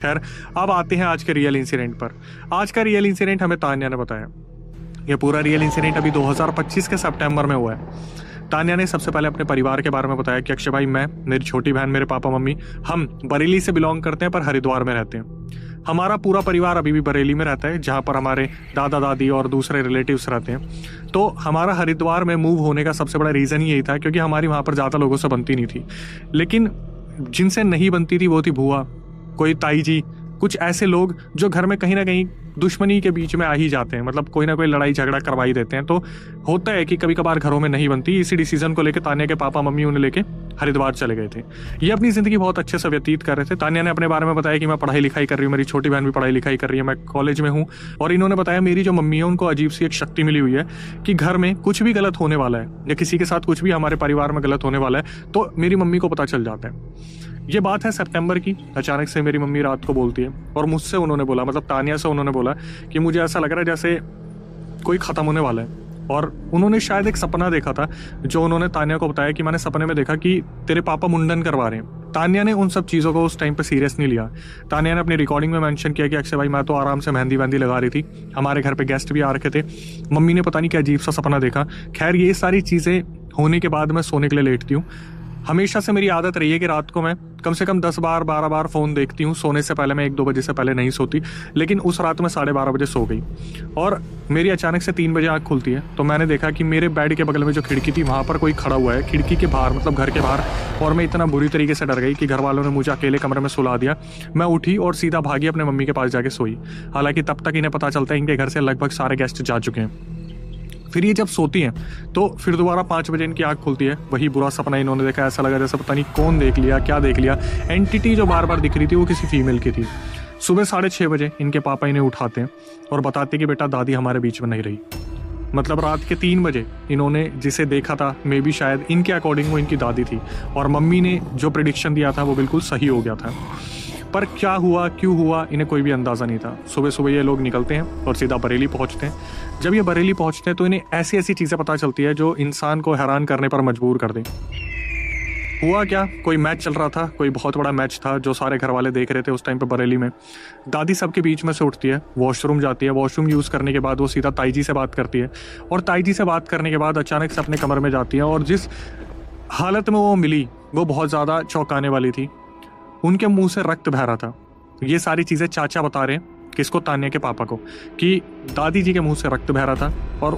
खैर, अब आते हैं आज के रियल इंसिडेंट पर। आज का रियल इंसिडेंट हमें तान्या ने बताया। ये पूरा रियल इंसिडेंट अभी 2025 के सितंबर में हुआ है। तान्या ने सबसे पहले अपने परिवार के बारे में बताया कि अक्षय भाई, मैं, मेरी छोटी बहन, मेरे पापा मम्मी, हम बरेली से बिलोंग करते हैं पर हरिद्वार में रहते हैं। हमारा पूरा परिवार अभी भी बरेली में रहता है, जहाँ पर हमारे दादा दादी और दूसरे रिलेटिव्स रहते हैं। तो हमारा हरिद्वार में मूव होने का सबसे बड़ा रीज़न यही था क्योंकि हमारी वहाँ पर ज़्यादा लोगों से बनती नहीं थी। लेकिन जिनसे नहीं बनती थी वो थी बुआ, कोई ताई जी, कुछ ऐसे लोग जो घर में कहीं ना कहीं दुश्मनी के बीच में आ ही जाते हैं, मतलब कोई ना कोई लड़ाई झगड़ा करवा ही देते हैं। तो होता है कि कभी कभार घरों में नहीं बनती। इसी डिसीजन को लेकर तान्या के पापा मम्मी उन्हें लेके हरिद्वार चले गए थे। ये अपनी जिंदगी बहुत अच्छे से व्यतीत कर रहे थे। तान्या ने अपने बारे में बताया कि मैं पढ़ाई लिखाई कर रही हूँ, मेरी छोटी बहन भी पढ़ाई लिखाई कर रही है, मैं कॉलेज में हूँ। और इन्होंने बताया मेरी जो मम्मी है उनको अजीब सी एक शक्ति मिली हुई है कि घर में कुछ भी गलत होने वाला है या किसी के साथ कुछ भी हमारे परिवार में गलत होने वाला है तो मेरी मम्मी को पता चल जाता है। ये बात है सितंबर की। अचानक से मेरी मम्मी रात को बोलती है और मुझसे उन्होंने बोला, मतलब तान्या से उन्होंने बोला कि मुझे ऐसा लग रहा है जैसे कोई ख़त्म होने वाला है। और उन्होंने शायद एक सपना देखा था जो उन्होंने तान्या को बताया कि मैंने सपने में देखा कि तेरे पापा मुंडन करवा रहे हैं। तान्या ने उन सब चीज़ों को उस टाइम पे सीरियस नहीं लिया। तान्या ने अपनी रिकॉर्डिंग में मेंशन किया कि अक्षय भाई, मैं तो आराम से मेहंदी वहंदी लगा रही थी, हमारे घर पे गेस्ट भी आ रखे थे, मम्मी ने पता नहीं क्या अजीब सा सपना देखा। खैर, ये सारी चीज़ें होने के बाद मैं सोने के लिए लेटती हूँ। हमेशा से मेरी आदत रही है कि रात को मैं कम से कम 10 बार 12 बार फ़ोन देखती हूँ। सोने से पहले मैं 1-2 बजे से पहले नहीं सोती, लेकिन उस रात में 12:30 बजे सो गई और मेरी अचानक से 3 बजे आँख खुलती है। तो मैंने देखा कि मेरे बेड के बगल में जो खिड़की थी वहाँ पर कोई खड़ा हुआ है, खिड़की के बाहर, मतलब घर के बाहर। और मैं इतना बुरी तरीके से डर गई कि घर वालों ने मुझे अकेले कमरे में सुला दिया। मैं उठी और सीधा भागी अपने मम्मी के पास जाके सोई। हालांकि तब तक इन्हें पता चलता है इनके घर से लगभग सारे गेस्ट जा चुके हैं। फिर ये जब सोती हैं तो फिर दोबारा 5 बजे इनकी आँख खुलती है। वही बुरा सपना इन्होंने देखा। ऐसा लगा जैसे पता नहीं कौन देख लिया, क्या देख लिया। एंटिटी जो बार बार दिख रही थी वो किसी फीमेल की थी। सुबह 6:30 बजे इनके पापा इन्हें उठाते हैं और बताते कि बेटा, दादी हमारे बीच में नहीं रही। मतलब रात के 3 बजे इन्होंने जिसे देखा था, मे बी शायद इनके अकॉर्डिंग वो इनकी दादी थी। और मम्मी ने जो प्रेडिक्शन दिया था वो बिल्कुल सही हो गया था। पर क्या हुआ, क्यों हुआ, इन्हें कोई भी अंदाज़ा नहीं था। सुबह सुबह ये लोग निकलते हैं और सीधा बरेली पहुंचते हैं। जब ये बरेली पहुंचते हैं तो इन्हें ऐसी ऐसी चीज़ें पता चलती है जो इंसान को हैरान करने पर मजबूर कर दें। हुआ क्या, कोई मैच चल रहा था, कोई बहुत बड़ा मैच था जो सारे घर वाले देख रहे थे उस टाइम पे बरेली में। दादी सबके बीच में से उठती है, वॉशरूम जाती है। वॉशरूम यूज़ करने के बाद वो सीधा ताई जी से बात करती है और ताई जी से बात करने के बाद अचानक से अपने कमरे में जाती है। और जिस हालत में वो मिली वो बहुत ज़्यादा चौंकाने वाली थी। उनके मुंह से रक्त बह रहा था। ये सारी चीज़ें चाचा बता रहे हैं किसको, तान्या के पापा को, कि दादी जी के मुंह से रक्त बह रहा था और